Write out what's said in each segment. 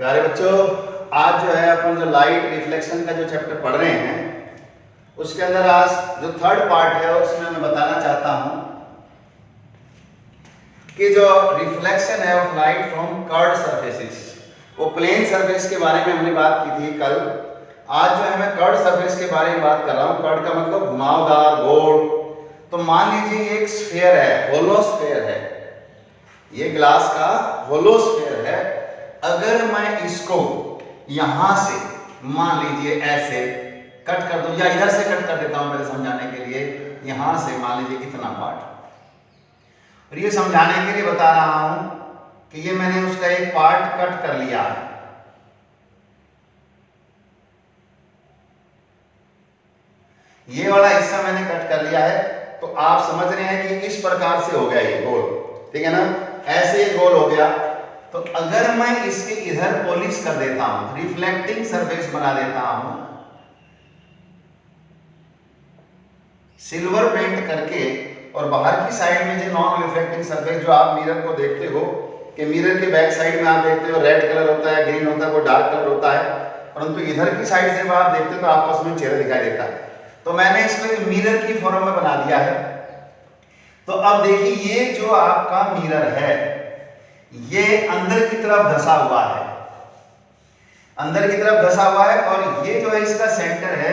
प्यारे बच्चों, आज जो है अपन जो लाइट रिफ्लेक्शन का जो चैप्टर पढ़ रहे हैं उसके अंदर आज जो थर्ड पार्ट है उसमें मैं बताना चाहता हूं कि जो रिफ्लेक्शन है of light from curved surfaces, वो प्लेन सरफेस के बारे में हमने बात की थी कल। आज जो है मैं कर्व्ड सरफेस के बारे में बात कर रहा हूं। कर्व्ड का मतलब घुमावदार, गोल। तो मान लीजिए ये एक स्फीयर है, होलो स्फीयर है, ये ग्लास का होलो स्फीयर है। अगर मैं इसको यहां से मान लीजिए ऐसे कट कर दूं, या इधर से कट कर देता हूं मेरे समझाने के लिए, यहां से मान लीजिए इतना पार्ट, और ये समझाने के लिए बता रहा हूं कि ये मैंने उसका एक पार्ट कट कर लिया है। ये वाला हिस्सा मैंने कट कर लिया है, तो आप समझ रहे हैं कि इस प्रकार से हो गया ये गोल, ठीक है ना, ऐसे ये गोल हो गया। तो अगर मैं इसके इधर पॉलिश कर देता हूं, रिफ्लेक्टिंग सरफेस बना देता हूं, सिल्वर पेंट करके, और बाहर की साइड में जो नॉन रिफ्लेक्टिंग सरफेस जो आप मिरर को देखते हो कि मिरर के बैक साइड में आप देखते हो रेड कलर होता है, ग्रीन होता है, कोई डार्क कलर होता है, परंतु इधर की साइड से आप देखते हो तो आपस में चेहरा दिखाई देता है। तो मैंने इसको मिरर की फॉर्म में बना दिया है। तो अब देखिए ये जो आपका मिरर है ये अंदर की तरफ धंसा हुआ है, अंदर की तरफ धंसा हुआ है, और ये जो है इसका सेंटर है।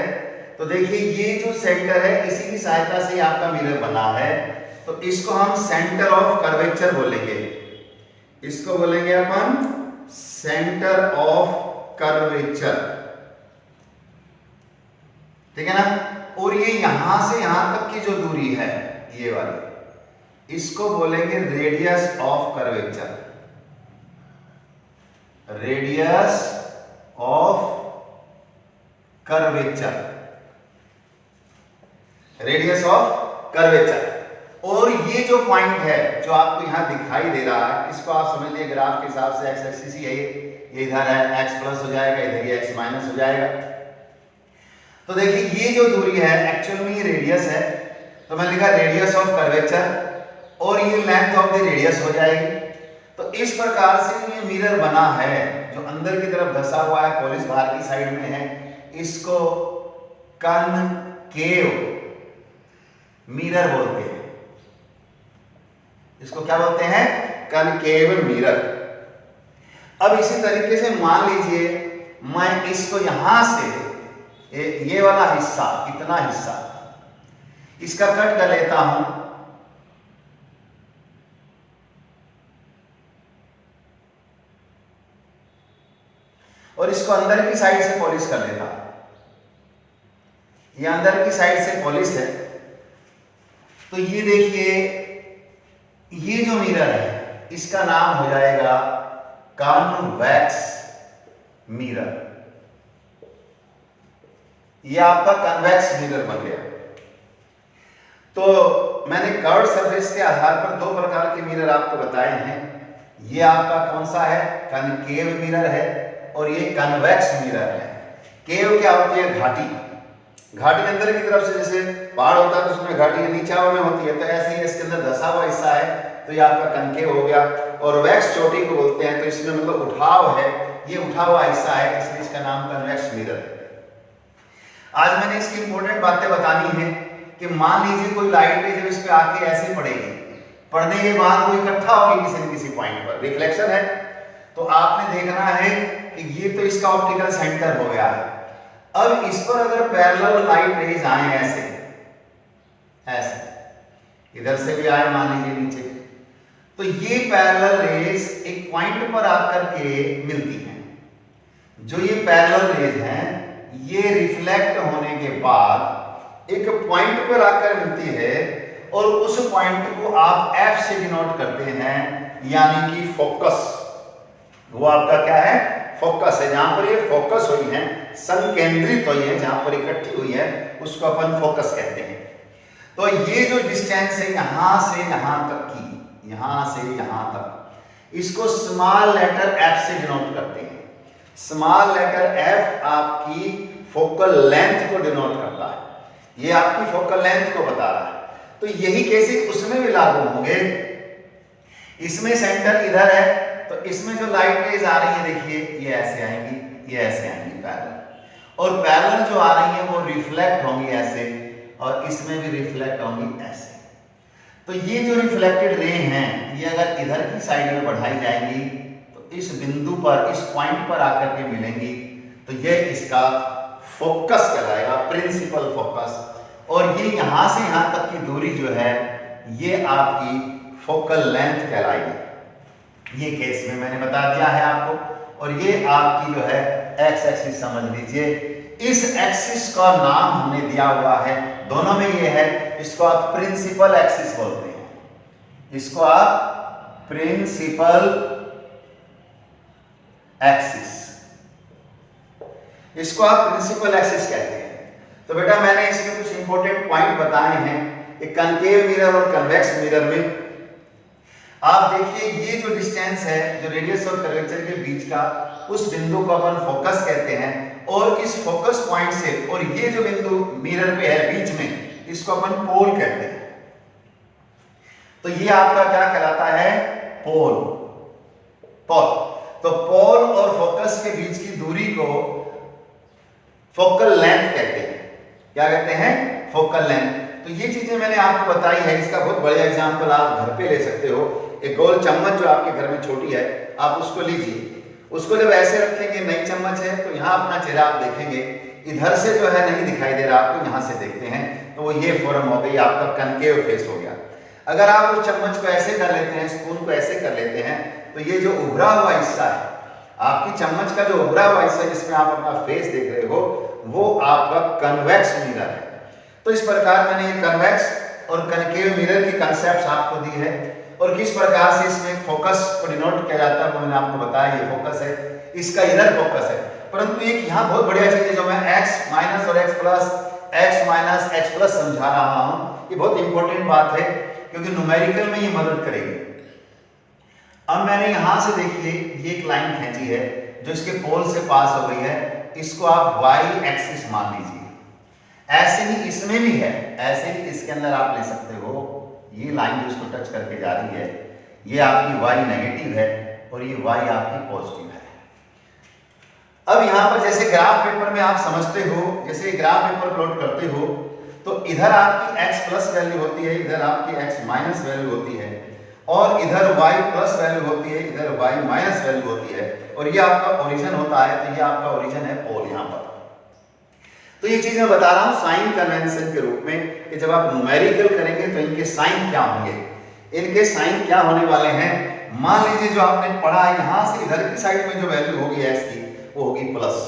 तो देखिए ये जो सेंटर है इसी की सहायता से आपका मिरर बना है। तो इसको हम सेंटर ऑफ कर्वेचर बोलेंगे, इसको बोलेंगे अपन सेंटर ऑफ कर्वेचर, ठीक है ना। और ये यहां से यहां तक की जो दूरी है ये वाली, इसको बोलेंगे radius of curvature, radius of curvature, radius of curvature. और ये जो पॉइंट है जो आपको यहां दिखाई दे रहा है, इसको आप समझ लीजिए ग्राफ के हिसाब से एक्स एक्सिस ही है, ये इधर है, एक्स प्लस हो जाएगा, इधर ये एक्स माइनस हो जाएगा। तो देखिए ये जो दूरी है एक्चुअल में ये रेडियस है, तो मैं लिखा रेडियस ऑफ कर्वेचर, और ये लेंथ ऑफ द रेडियस हो जाएगी। तो इस प्रकार से ये मिरर बना है जो अंदर की तरफ धंसा हुआ है, पॉलिश बाहर की साइड में है, इसको कनकेव मिरर बोलते हैं। इसको क्या बोलते हैं? Concave mirror. अब इसी तरीके से मान लीजिए मैं इसको यहां से ये वाला हिस्सा, इतना हिस्सा इसका कट कर लेता हूं, और इसको अंदर की साइड से पॉलिश कर लेता हूं। ये अंदर की साइड से पॉलिश है। तो ये देखिए ये जो मिरर है इसका नाम हो जाएगा कॉन्वेक्स मिरर। ये आपका कन्वेक्स मिरर बन गया। तो मैंने कर्व्ड सरफेस के आधार पर दो प्रकार के मिरर आपको बताए हैं। ये आपका कौन सा है? कनकेव मिरर है, और ये कन्वेक्स मिरर है। केव क्या होती है? घाटी। घाटी अंदर की तरफ से, जैसे पहाड़ होता है तो उसमें घाटी नीचा में होती है, तो ऐसे ही इसके अंदर धंसा हुआ हिस्सा है, तो ये आपका कनकेव हो गया। और वैक्स चोटी को बोलते हैं, तो इसमें मतलब उठाव है, ये उठा हुआ हिस्सा है, इसलिए इसका नाम कन्वेक्स मिरर है। आज मैंने इसकी इंपॉर्टेंट बातें बतानी है कि मान लीजिए कोई लाइट रे जब इस पे आके ऐसे पड़ेगी, पड़ने के बाद वो इकट्ठा होगी किसी न किसी पॉइंट पर, रिफ्लेक्शन है। तो आपने देखना है कि ये तो इसका ऑप्टिकल सेंटर हो गया है। अब इस पर अगर पैरेलल लाइट रेज आए ऐसे ऐसे, इधर से भी आए मान लीजिए नीचे, तो ये पैरेलल रेज एक पॉइंट पर आकर के मिलती हैं। जो ये पैरेलल रेज हैं ये रिफ्लेक्ट होने के बाद एक पॉइंट पर आकर मिलती है, और उस पॉइंट को आप F से डिनोट करते हैं, यानी कि फोकस। वो आपका क्या है? फोकस है। जहां पर ये फोकस हुई है, संकेंद्रित हुई है, जहां पर इकट्ठी हुई है, उसको अपन फोकस कहते हैं। तो ये जो डिस्टेंस है यहां से यहां तक की, यहां से यहां तक, इसको स्मॉल लेटर F से डिनोट करते हैं। स्मॉल लेटर F आपकी फोकल लेंथ को डिनोट करता है, ये आपकी फोकल लेंथ को बता रहा है। तो यही कैसे उसमें भी लागू होंगे। इसमें सेंटर इधर है, तो इसमें जो लाइट रेज आ रही है देखिए ये ऐसे आएंगी, ये ऐसे आएंगी पैरेलल, और पैरेलल जो आ रही है वो रिफ्लेक्ट होंगी ऐसे, और इसमें भी रिफ्लेक्ट होंगी ऐसे। तो ये जो रिफ्लेक्टेड रे हैं ये अगर इधर की साइड में बढ़ाई जाएंगी तो इस बिंदु पर, इस पॉइंट पर आकर के मिलेंगी, तो ये इसका फोकस कहलाएगा, प्रिंसिपल फोकस। और ये यहां से यहां तक की दूरी जो है ये आपकी फोकल लेंथ कहलाएगी। ये केस में मैंने बता दिया है आपको। और ये आपकी जो है एक्स एक्सिस समझ लीजिए। इस एक्सिस का नाम हमने दिया हुआ है, दोनों में ये है, इसको आप प्रिंसिपल एक्सिस बोलते हैं, इसको आप प्रिंसिपल एक्सिस, इसको आप प्रिंसिपल एक्सिस कहते हैं। तो बेटा मैंने इसमें कुछ इंपॉर्टेंट पॉइंट बताए हैं। एक कनकेव मिरर और कन्वेक्स मिरर में आप देखिए ये जो डिस्टेंस है, जो रेडियस और कर्वेचर के बीच का, उस बिंदु को अपन फोकस कहते हैं। और इस फोकस पॉइंट से और ये जो बिंदु मिरर पे है बीच में, इसको अपन पोल कहते हैं। तो ये आपका क्या कहलाता है? पोल। पोल। तो पोल और फोकस के बीच की दूरी को फोकल लेंथ कहते हैं। क्या कहते हैं? Focal length. तो ये चीजें मैंने आपको बताई है। इसका बहुत बड़ा एग्जांपल आप घर पे ले सकते हो। एक गोल चम्मच जो आपके घर में छोटी है, आप उसको लीजिए, उसको जब ऐसे रखेंगे, नई चम्मच है, तो यहाँ अपना चेहरा आप देखेंगे, इधर से जो है नहीं दिखाई दे रहा आपको, यहाँ से देखते हैं, तो वो ये फॉर्म हो गई, आपका कनकेव फेस हो गया। अगर आप उस चम्मच को ऐसे कर लेते हैं, स्पून को ऐसे कर लेते हैं, तो ये जो उभरा हुआ हिस्सा है, आपकी चम्मच का जो उभरा हुआ हिस्सा जिसमें आप अपना फेस देख रहे हो, वो आपका कन्वेक्स मिरर है। तो इस प्रकार मैंने ये कन्वेक्स और कनकेव मिरर की कंसेप्ट आपको दी है, और किस प्रकार से इसमें फोकस को डिनोट किया जाता है वो मैंने आपको बताया। ये फोकस है, इसका इधर फोकस है। परंतु एक यहाँ बहुत बढ़िया चीज है जो मैं x माइनस और x plus, x minus x plus समझा रहा हूँ, ये बहुत इंपॉर्टेंट बात है क्योंकि न्यूमेरिकल में ये मदद करेगी। अब मैंने यहां से देखिए ये एक लाइन खींची है जो इसके पोल से पास हो गई है, इसको आप y एक्सिस मान लीजिए। ऐसे ही इसमें भी है, ऐसे ही इसके अंदर आप ले सकते हो, ये लाइन जो इसको टच करके जा रही है, ये आपकी y नेगेटिव है और ये y आपकी पॉजिटिव है। अब यहाँ पर जैसे ग्राफ पेपर में आप समझते हो, जैसे ग्राफ पेपर प्लॉट करते हो, तो इधर आपकी x प्लस वैल्यू होती है, इधर आपकी x माइनस वैल्यू होती है, और इधर y प्लस वैल्यू होती है, इधर y माइनस वैल्यू होती है, और ये आपका ओरिजिन होता है। तो ये आपका ओरिजिन है पोल यहाँ पर। तो ये चीज मैं बता रहा हूँ साइन कन्वेंशन के रूप में कि जब आप न्यूमेरिकल करेंगे तो इनके साइन क्या होंगे। इनके साइन क्या होने वाले हैं? मान लीजिए जो आपने पढ़ा है, यहां से इधर की साइड में जो वैल्यू होगी x की, वो होगी प्लस।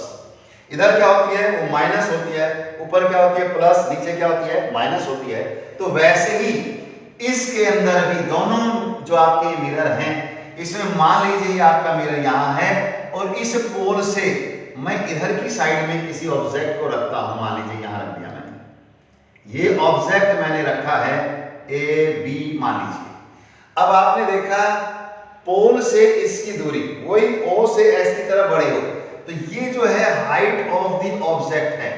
इधर क्या होती है? वो माइनस होती है। ऊपर क्या होती है? प्लस। नीचे क्या होती है? माइनस होती है। तो वैसे ही इसके अंदर भी दोनों जो आपके मिरर हैं, इसमें मान लीजिए ये आपका मिरर यहाँ है, और इस पोल से मैं इधर की साइड में किसी ऑब्जेक्ट को रखता हूं। मान लीजिए यहां रख दिया मैंने, ये ऑब्जेक्ट मैंने रखा है ए बी मान लीजिए। अब आपने देखा पोल से इसकी दूरी वही ओ से एस की तरफ बढ़े हो, तो ये जो है हाइट ऑफ द ऑब्जेक्ट है।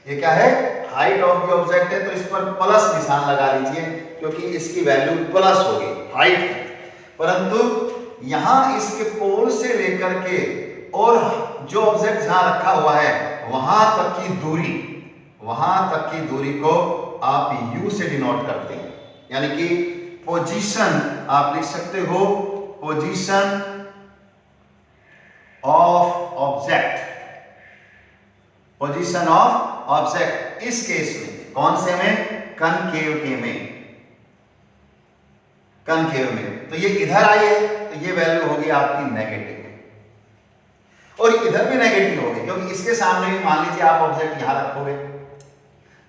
ये क्या है? हाइट ऑफ द ऑब्जेक्ट है। तो इस पर प्लस निशान लगा लीजिए क्योंकि इसकी वैल्यू प्लस होगी हाइट। परंतु यहां इसके पोल से लेकर के और जो ऑब्जेक्ट जहां रखा हुआ है वहां तक की दूरी को आप u से डिनोट करते हैं, यानी कि पोजीशन आप लिख सकते हो, position of object, position of object. इस केस में कौन से में? कनकेव के में, कनकेव में। तो ये इधर आई है तो ये वैल्यू होगी आपकी नेगेटिव, और इधर भी नेगेटिव होगी क्योंकि इसके सामने भी मान लीजिए आप ऑब्जेक्ट यहां रखोगे।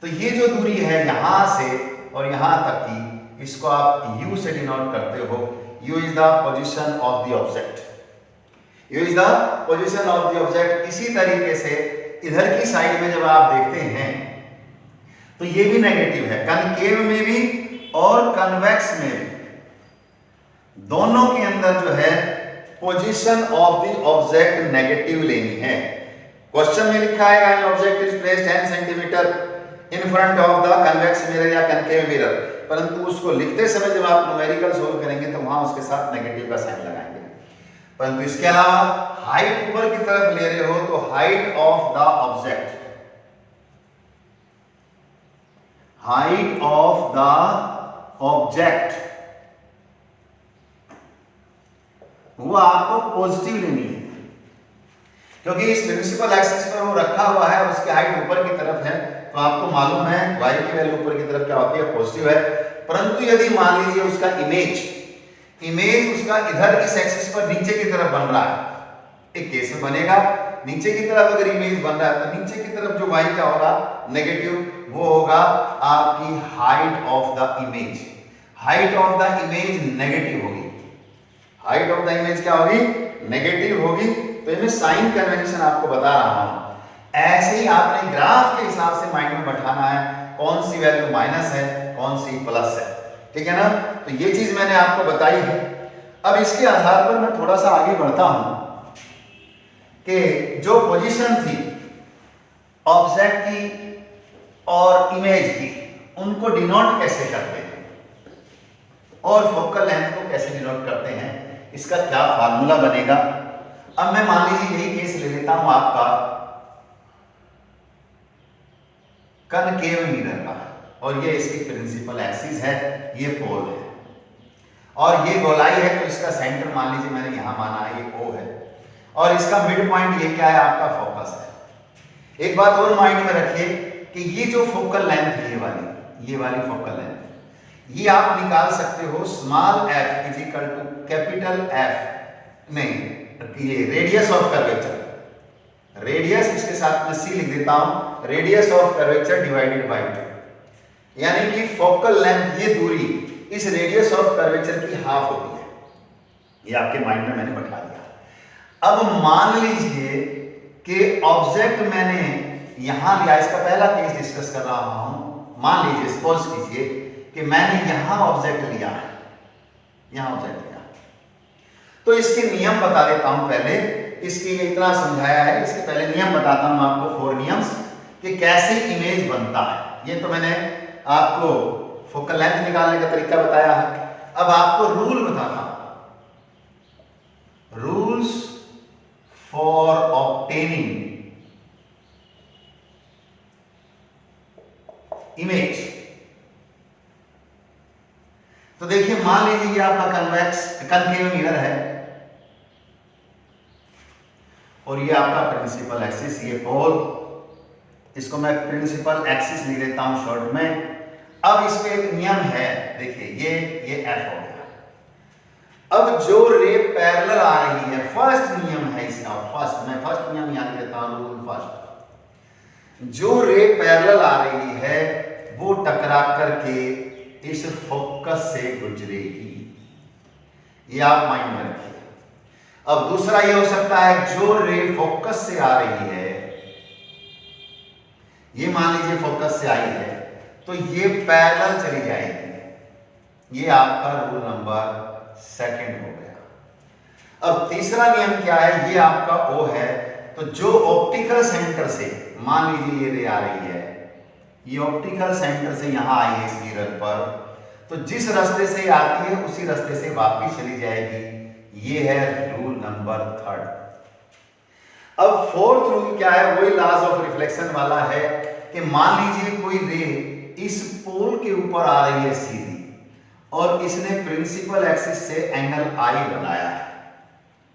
तो ये जो दूरी है यहां से और यहां तक की, इसको आप u से डिनोट करते हो। u is the position of the object, u is the position of the object. इसी तरीके से इधर की साइड में जब आप देखते हैं तो ये भी नेगेटिव है, कनकेव में भी और कन्वेक्स में भी, दोनों के अंदर जो है position of the object negative लेनी है। क्वेश्चन में लिखा है an object is placed 10 centimetre in front of the convex mirror या कनकेव मिरर, परंतु उसको लिखते समय जब आप न्यूमेरिकल सोल्व करेंगे तो वहां उसके साथ नेगेटिव का साइन लगाएंगे। परंतु इसके अलावा हाइट ऊपर की तरफ ले रहे हो तो height of the object, height of the object वो आपको पॉजिटिव लेनी है, क्योंकि इस प्रिंसिपल एक्सिस पर वो रखा हुआ है, उसकी हाइट ऊपर की तरफ है, तो आपको मालूम है y की वैल्यू ऊपर की तरफ क्या होती है, पॉजिटिव है। परंतु यदि मान लीजिए उसका इमेज उसका इधर इस एक्सिस पर नीचे की तरफ बन रहा है, एक केस में बनेगा नीचे की तरफ अगर इमेज बन रहा है तो नीचे की तरफ जो y क्या होगा, नेगेटिव, वो होगा आपकी height of the image. Height of the image negative होगी, हाइट ऑफ द इमेज क्या होगी, नेगेटिव होगी। तो इसमें साइन कन्वेंशन आपको बता रहा हूं, ऐसे ही आपने ग्राफ के हिसाब से माइंड में बैठाना है, कौन सी वैल्यू माइनस है, कौन सी प्लस है, ठीक है ना। तो ये चीज मैंने आपको बताई है। अब इसके आधार पर मैं थोड़ा सा आगे बढ़ता हूं कि जो पोजीशन थी ऑब्जेक्ट की और इमेज की, उनको डिनोट कैसे करते हैं और फोकल लेंथ को कैसे डिनोट करते हैं, इसका क्या फार्मूला बनेगा। अब मैं मान लीजिए यही केस ले लेता हूं आपका कनकेव मिरर का, और ये इसकी प्रिंसिपल एक्सिस है, ये पोल है और ये गोलाई है, तो इसका सेंटर मान लीजिए मैंने यहां माना है, ये O है, और इसका मिड पॉइंट ये क्या है, आपका फोकस है। एक बात और माइंड में रखिए कि ये जो फोकल लेंथ है, ये वाली फोकल लेंथ, ये आप निकाल सकते हो small f is equal to capital F, नहीं, ये रेडियस ऑफ कर्वेचर, रेडियस इसके साथ में c लिख देता हूं, radius of curvature divided by 2, यानी कि फोकल लेंथ, ये दूरी इस रेडियस ऑफ कर्वेचर की हाफ होती है। ये आपके माइंड में मैंने बैठा दिया। अब मान लीजिए कि ऑब्जेक्ट मैंने यहां लिया, इसका पहला केस डिस्कस कर रहा हूं। मान लीजिए, सपोज कीजिए कि मैंने यहां ऑब्जेक्ट लिया है, यहां ऑब्जेक्ट लिया, तो इसके नियम बता देता हूं पहले। इसके इतना समझाया है, इसके पहले नियम बताता हूं आपको, 4 नियम्स कि कैसे इमेज बनता है। ये तो मैंने आपको फोकल लेंथ निकालने का तरीका बताया है। अब आपको रूल बताता हूं, रूल्स फॉर ऑब्टेनिंग इमेज। तो देखिए, मान लीजिए ये आपका कनकेव मिरर है और ये आपका प्रिंसिपल एक्सिस, ये पोल, इसको मैं प्रिंसिपल एक्सिस लिख देता हूं शॉर्ट में। अब इस पे एक नियम है, देखिए ये F हो गया। अब जो रे पैरेलल आ रही है, फर्स्ट नियम है इसका, मैं फर्स्ट नियम याद करता हूं, रूल फर्स्ट, जो रे पैरेलल आ रही है वो टकरा करके इस फोकस से गुजरेगी, ये आप माइंड में रखिए। अब दूसरा ये हो सकता है, जो रे फोकस से आ रही है, ये मान लीजिए फोकस से आई है, तो ये पैरेलल चली जाएगी। ये आपका रूल नंबर 2 हो गया। अब तीसरा नियम क्या है, ये आपका O है, तो जो ऑप्टिकल सेंटर से, मान लीजिए ये रे आ रही है, ये ऑप्टिकल सेंटर से यहां आई है इस मिरर पर, तो जिस रास्ते से आती है उसी रास्ते से वापस चली जाएगी। ये है रूल नंबर 3। अब 4th रूल क्या है, वही लॉज ऑफ रिफ्लेक्शन वाला है कि मान लीजिए कोई रे इस पोल के ऊपर आ रही है सीधी, और इसने प्रिंसिपल एक्सिस से एंगल I बनाया है,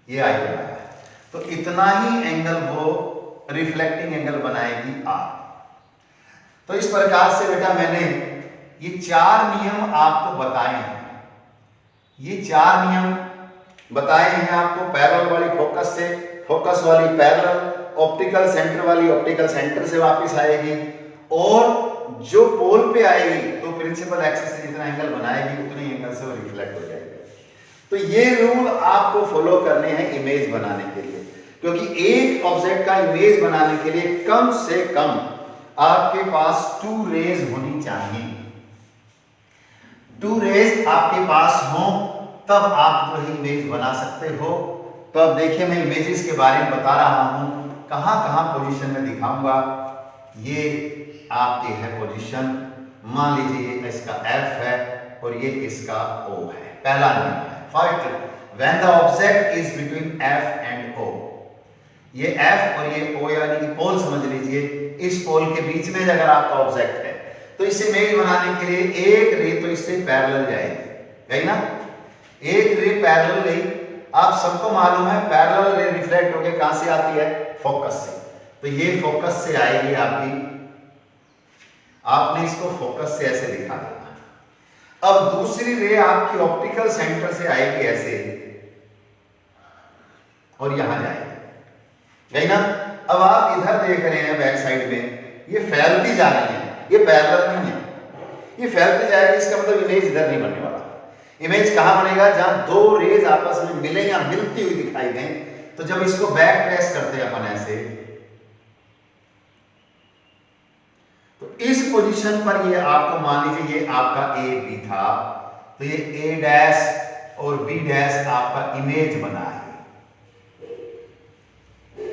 ये I बनाया है, तो इतना ही एंगल वो रिफ्लेक्टिंग एंगल बनाएगी R। तो इस प्रकार से बेटा मैंने ये 4 नियम आपको बताए हैं, ये 4 नियम बताए हैं आपको। पैरेलल वाली फोकस से, फोकस वाली पैरेलल, ऑप्टिकल सेंटर वाली ऑप्टिकल सेंटर से वापस आएगी, और जो पोल पे आएगी तो प्रिंसिपल एक्सिस से जितना एंगल बनाएगी उतने एंगल से वो रिफ्लेक्ट हो जाएगी। तो ये रूल आपको फॉलो करने हैं इमेज बनाने के लिए, क्योंकि एक ऑब्जेक्ट का इमेज बनाने के लिए कम से कम आपके पास 2 रेज होनी चाहिए। 2 रेज आपके पास हो तब आप जो है इमेज बना सकते हो। तो अब देखिए, मैं इमेजेस के बारे में बता रहा हूं, कहां कहां पोजीशन में दिखाऊंगा। ये आपके है पोजीशन, मान लीजिए इसका F है और ये इसका O है। पहला नियम है, first when the object is between F and O, ये एफ और ये ओ यानी कि पोल समझ लीजिए, इस पोल के बीच में अगर आपका ऑब्जेक्ट है तो इस इमेज बनाने के लिए एक रे तो इससे पैरेलल जाएगी, गई ना, एक रे पैरेलल गई। आप सबको मालूम है पैरेलल रे रिफ्लेक्ट होकर कहां से आती है, फोकस से, तो ये फोकस से आएगी आपकी, आपने इसको फोकस से ऐसे दिखा देना। अब दूसरी रे आपकी ऑप्टिकल सेंटर से आएगी ऐसे और यहां जाएगी, गई ना। अब आप इधर देख रहे हैं बैक साइड में ये फैलती जा रही है, ये पैरेलल नहीं है, ये फैलती जाएगी, इसका मतलब इमेज इधर नहीं बनने वाला। इमेज कहां बनेगा, जहां दो रेज आपस में मिले या मिलती हुई दिखाई दें। तो जब इसको बैक ट्रेस करते हैं अपन ऐसे, तो इस पोजीशन पर ये आपको मान लीजिए ये आपका ए बी था, तो ये ए डैश और बी डैश आपका इमेज बना है,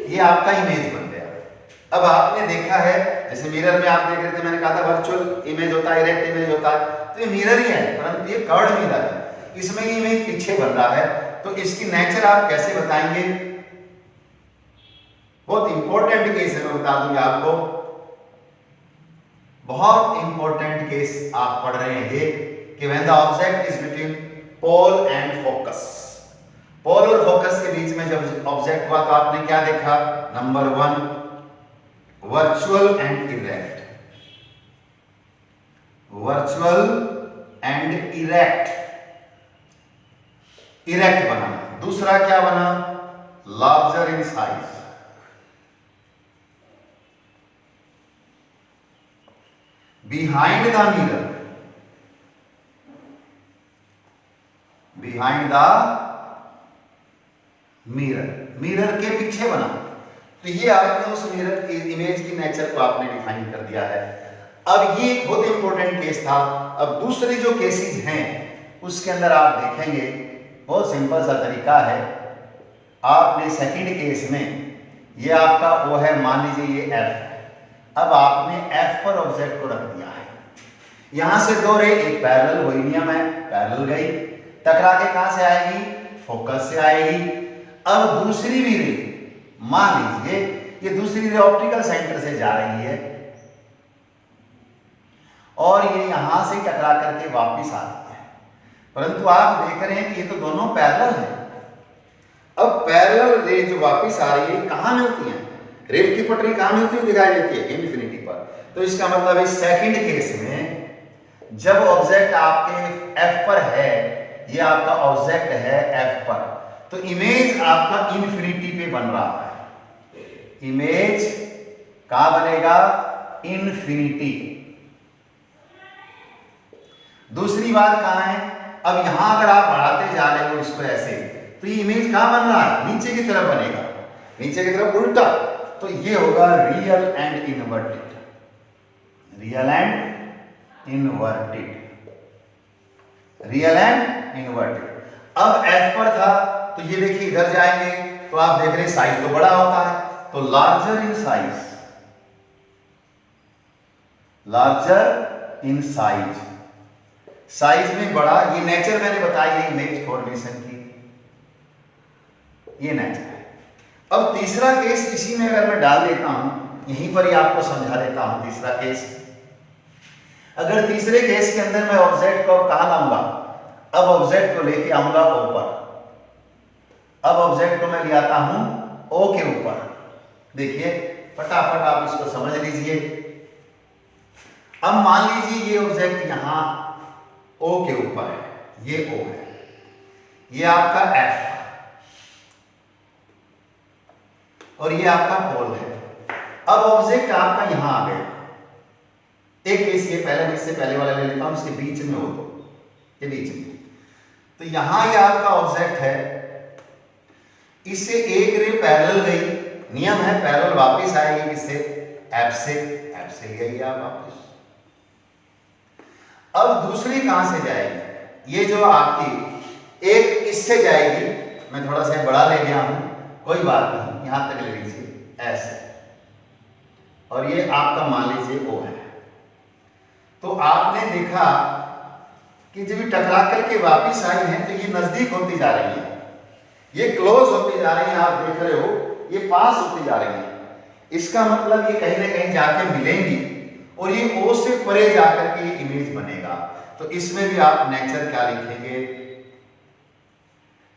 ये आपका इमेज बन गया। अब आपने देखा है जैसे मिरर में आप देख रहे थे, मैंने कहा था वर्चुअल इमेज होता है, इरेक्ट इमेज होता है, तो ये मिरर ही है, परंतु ये कर्व्ड मिरर है, इसमें ये इमेज पीछे बन रहा है। तो इसकी नेचर आप कैसे बताएंगे, बहुत इंपॉर्टेंट केस है, मैं बता दूंगा आपको, बहुत इंपॉर्टेंट केस आप पढ़ रहे हैं ये, कि when the object is between pole and focus, pole और फोकस के बीच में जब ऑब्जेक्ट हुआ तो आपने क्या देखा, number 1 virtual and erect, virtual and erect, erect बना। दूसरा क्या बना, larger in size, behind the mirror, behind the mirror, mirror के पीछे बना। तो ये आपने उस मिरर इमेज की नेचर को आपने डिफाइन कर दिया है। अब ये एक बहुत इंपॉर्टेंट केस था। अब दूसरी जो केसेस हैं उसके अंदर आप देखेंगे बहुत सिंपल सा तरीका है। आपने सेकंड केस में ये आपका वो है, मान लीजिए ये एफ, अब आपने एफ पर ऑब्जेक्ट को रख दिया है, यहां से दो रे, एक पैरेलल, वही नियम है, पैरेलल गई, टकरा के कहां से आएगी, फोकस से आएगी। अब दूसरी भी रे, मान लीजिए ये दूसरी रे ऑप्टिकल सेंटर से जा रही है और ये यहां से टकरा करके वापस आ रही है, परंतु आप देख रहे हैं कि ये तो दोनों पैरेलल हैं। अब पैरेलल रे जो वापस आ रही है कहां मिलती है, रेल की पटरी कहां मिलती है, दिखाई देती है इन्फिनिटी पर। तो इसका मतलब इस सेकंड केस में जब ऑब्जेक्ट आपके एफ पर है, ये आपका ऑब्जेक्ट है एफ पर, तो इमेज आपका इन्फिनिटी पे बन रहा है, इमेज कहां बनेगा, इन्फिनिटी। दूसरी बात कहां है, अब यहां अगर आप बढ़ाते जा रहे हो इसको ऐसे, तो ये इमेज कहां बन रहा है, नीचे की तरफ बनेगा, नीचे की तरफ उल्टा, तो ये होगा real and inverted, real and inverted, real and inverted. अब एफ पर था तो ये देखिए इधर जाएंगे तो आप देख रहे हैं साइज तो बड़ा होता है, तो larger in size, larger in size, size में बड़ा, ये नेचर मैंने बताई है इमेज फॉर्मेशन की, ये नेचर है। अब तीसरा केस इसी में अगर मैं डाल देता हूं, यहीं पर ही आपको समझा देता हूं तीसरा केस। अगर तीसरे केस के अंदर मैं ऑब्जेक्ट को कहां लाऊंगा, अब ऑब्जेक्ट को लेके आऊंगा ओ पर, अब ऑब्जेक्ट को मैं ले आता हूं ओ के ऊपर। देखिए फटाफट आप इसको समझ लीजिए। अब मान लीजिए ये ऑब्जेक्ट यहां ओ के ऊपर है, ये ओ है, ये आपका एफ है और ये आपका पोल है। अब ऑब्जेक्ट आपका यहां आ गया, एक केस ये पहले, मैं इससे पहले वाला ले लेता हूं, इसके बीच में हो तो ये बीच में, तो यहां ये आपका ऑब्जेक्ट है, इससे एक रे पैरेलल गई, नियम है पैरेलल वापस आएगी किससे, एफ से, एफ से ले आइए आप वापस। अब दूसरी कहां से जाएगी, ये जो आपकी एक इससे जाएगी, मैं थोड़ा सा बड़ा ले गया हूं, कोई बात नहीं, यहां तक ले लीजिए ऐसे, और ये आपका मान लीजिए ओ है। तो आपने देखा कि जब ये टकरा करके वापस आई है तो ये नजदीक होती जा रही है, ये क्लोज होती जा रही हैं, आप देख रहे हो ये पास होती जा रही हैं। इसका मतलब ये कहीं ना कहीं जाके मिलेंगी और ये ओ से परे जाकर के ये इमेज बनेगा। तो इसमें भी आप नेचर क्या लिखेंगे,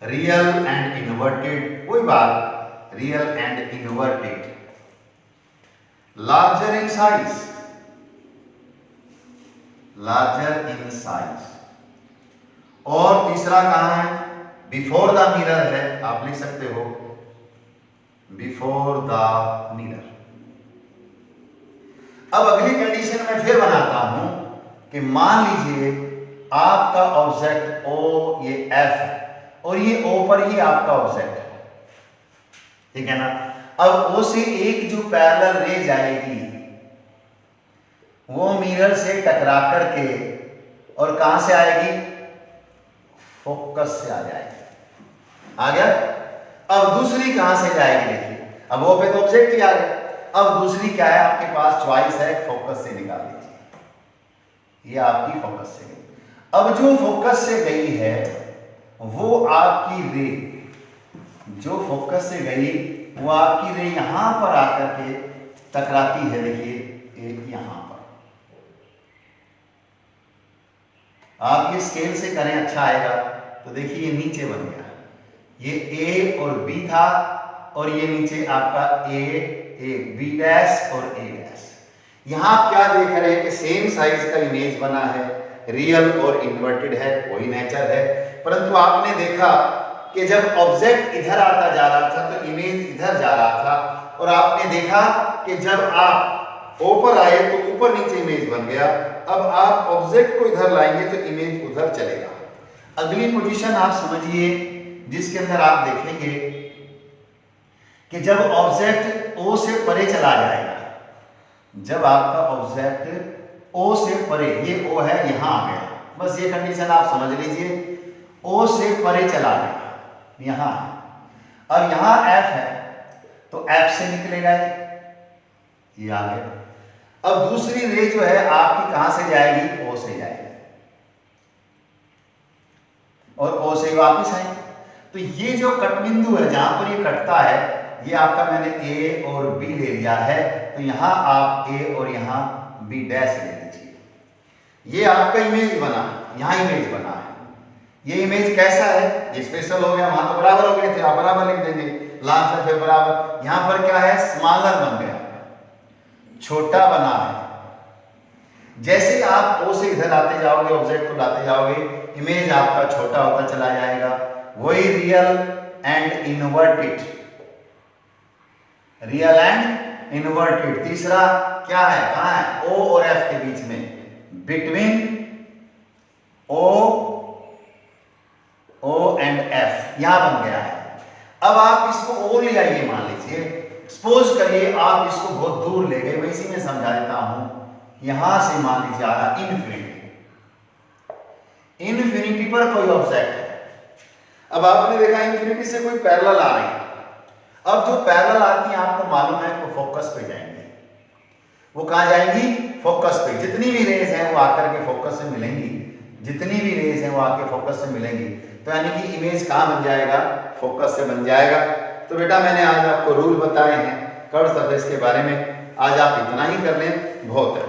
रियल एंड इन्वर्टेड, कोई बात, real and inverted, larger in size, larger in size. और तीसरा कहां है, बिफोर द मिरर है, आप लिख सकते हो बिफोर द मिरर। अब अगली कंडीशन में फिर बनाता हूं कि मान लीजिए आपका ऑब्जेक्ट ओ, ये एफ है और ये ओ पर ही आपका ऑब्जेक्ट है, ठीक है ना। अब ओ से एक जो पैरेलल रे जाएगी वो मिरर से टकरा करके और कहां से आएगी, फोकस से आ जाएगी, आ गया। अब दूसरी कहां से जाएगी, देखिए अब वो पे तो ऑब्जेक्ट ही आ गया। अब दूसरी क्या है, आपके पास चॉइस है, फोकस से निकाल लीजिए, ये आपकी फोकस से गई। अब जो फोकस से गई है वो आपकी रे, जो फोकस से गई वो आपकी रे यहां पर आकर के टकराती है, देखिए एक यहां पर। आप ये स्केल से करें अच्छा आएगा। तो देखिए ये नीचे बन गया, ये ए और बी था और ये नीचे आपका ए बी डैश और ए डैश। यहां आप क्या देख रहे हैं कि सेम साइज का इमेज बना है, रियल और इन्वर्टेड है, वही नेचर है। परंतु आपने देखा कि जब ऑब्जेक्ट इधर आता जा रहा था तो इमेज इधर जा रहा था, और आपने देखा कि जब आप ऊपर आए तो ऊपर नीचे इमेज बन गया। अब आप ऑब्जेक्ट को इधर लाएंगे तो इमेज उधर चलेगा। अगली पोजीशन आप समझिए जिसके अंदर आप देखेंगे कि जब ऑब्जेक्ट ओ से परे चला जाएगा, जब आपका ऑब्जेक्ट ओ से परे, ये ओ है यहां आ गया, बस ये कंडीशन आप समझ लीजिए, ओ से परे चला गया यहां। अब यहां एफ है तो एफ से निकलेगा ये आ गया। अब दूसरी रे जो है आपकी कहां से जाएगी, ओ से जाएगी और ओ से वापस आएगी। तो ये जो कट बिंदु है जहां पर ये कटता है, ये आपका मैंने ए और बी ले लिया है, तो यहां आप ए और यहां बी डैश ले लीजिए। ये आपका इमेज बना, यहां इमेज बना है। ये इमेज कैसा है, ये स्पेशल हो गया, वहां तो बराबर हो गए थे, आप बराबर लिख देंगे, लार्जर फिर बराबर। यहां पर क्या है, स्मॉलर बन गया, छोटा बना है। जैसे आप ओ से इधर आते जाओगे, ऑब्जेक्ट को लाते जाओगे, इमेज आपका छोटा होता चला जाएगा। वही real and inverted, real and inverted. तीसरा क्या है, कहां है, ओ और एफ के बीच में, बिटवीन ओ एंड एफ, यहां बन गया है। अब आप इसको ओ ले आइए, मान लीजिए, सपोज करिए आप इसको बहुत दूर ले गए, मैं इसी में समझा देता हूं। यहां से मान लीजिए आ रहा इन्फिनिटी, इन्फिनिटी पर कोई ऑब्जेक्ट है। अब आपने देखा इन्फिनिटी से कोई पैरेलल आ रही है। अब जो पैरेलल आती है आपको मालूम है वो फोकस पे जाएंगे। वो कहां जाएंगी, फोकस पे। जितनी भी रेज हैं वो आकर के फोकस से मिलेंगी, जितनी भी रेज हैं वो आके फोकस से मिलेंगी। तो यानी कि इमेज कहां बन जाएगा, फोकस से बन जाएगा। तो बेटा मैंने आज आपको रूल बताए हैं कर्व सरफेस के बारे में, आज आप इतना ही कर लें, बहुत है।